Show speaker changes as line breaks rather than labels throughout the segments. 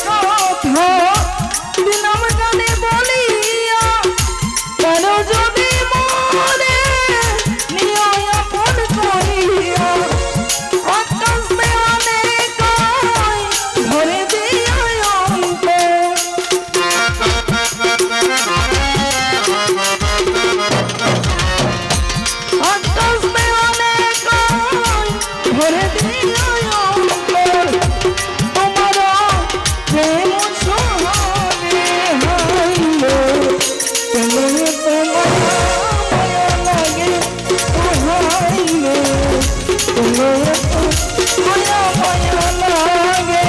কথা দিলাম গানে বলিয়া কারো যদি মনে নিয় আপন করিয়া আকাশ দেওয়ালে কই ধরে দিয়া অন্তর আকাশ দেওয়ালে কই ধরে দিয়া অন্তর তোমার প্রেম সোহাগে হাইলো কেমনে তোমার মায়া লাগে হাইলো কেমনে মায়া মায়া লাগে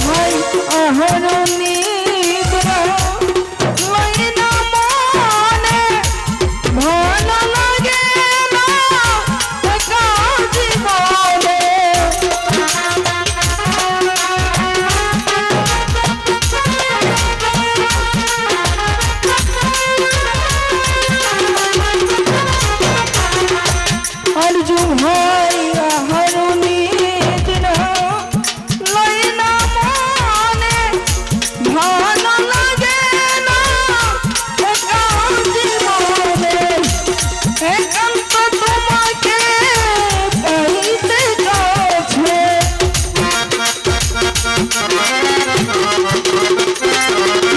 ভাই আহরণী ভালো লাগে না একা জীবনে अर्जुन भाई आहारुनी दिना लइना मने भालो लागे ना एका जीवने एकांत তোমাকে পাইতে কাছে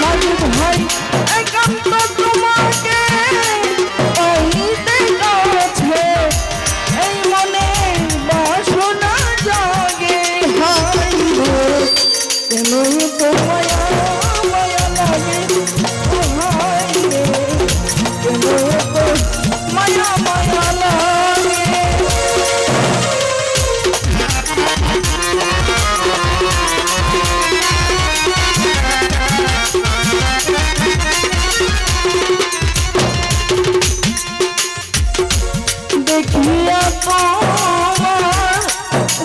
अर्जुन भाई एकांत তোমাকে পাইতে কাছে এই মনে বাসনা জাগে হাইলো কেন তো মায়া মায়া লাগে হাইলো কেন তো মায়া মায়া লাগে দেখিয়া তোমার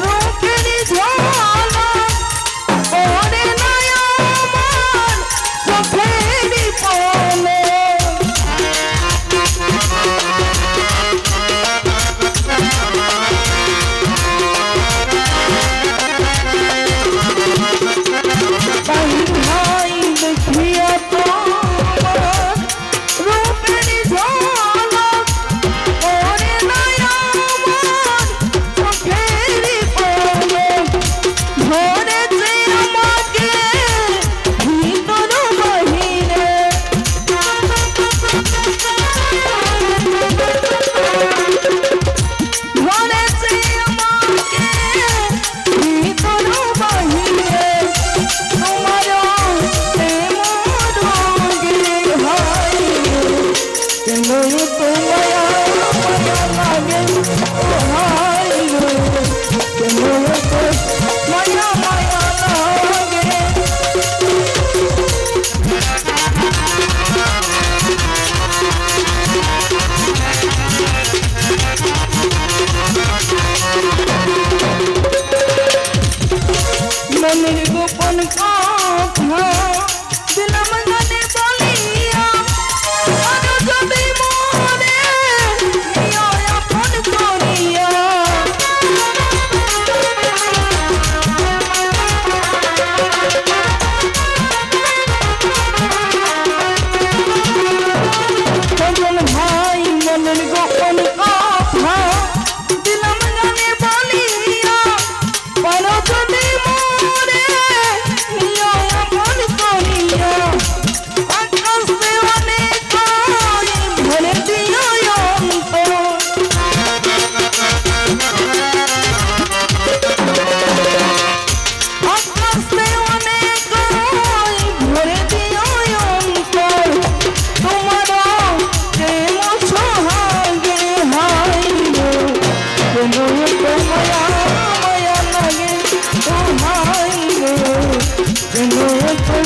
রূপের ঝলক পড়ে না আমার চোখের পলক তাই ভাই দেখিয়া তোমার রূপের ঝলক পড়ে না আমার চোখের পলক ধরেছে আমাকে ভিতর বাহিরে ধরেছে আমাকে ভিতর বাহিরে তোমার প্রেম রঙে হাইলো কেন তো মায়া মায়া লাগে হাইলো কেন তো মায়া মায়া লাগে মনের গোপন কথা দিলাম গানে বলিয়া আরো যদি মনে নিয় আপন করিয়া ভজন ভাই মনের গোপন কথা দিলাম গানে বলিয়া পারো যদি মনে নিয় আপন করিয়া আকাশ দেওয়ালে কই ভরে দিও অন্তর আকাশ দেওয়ালে কই ভরে দিও অন্তর তোমার প্রেম সোহাগে হাইলো কেন তো মায়া মায়া লাগে হাইলো কেন তো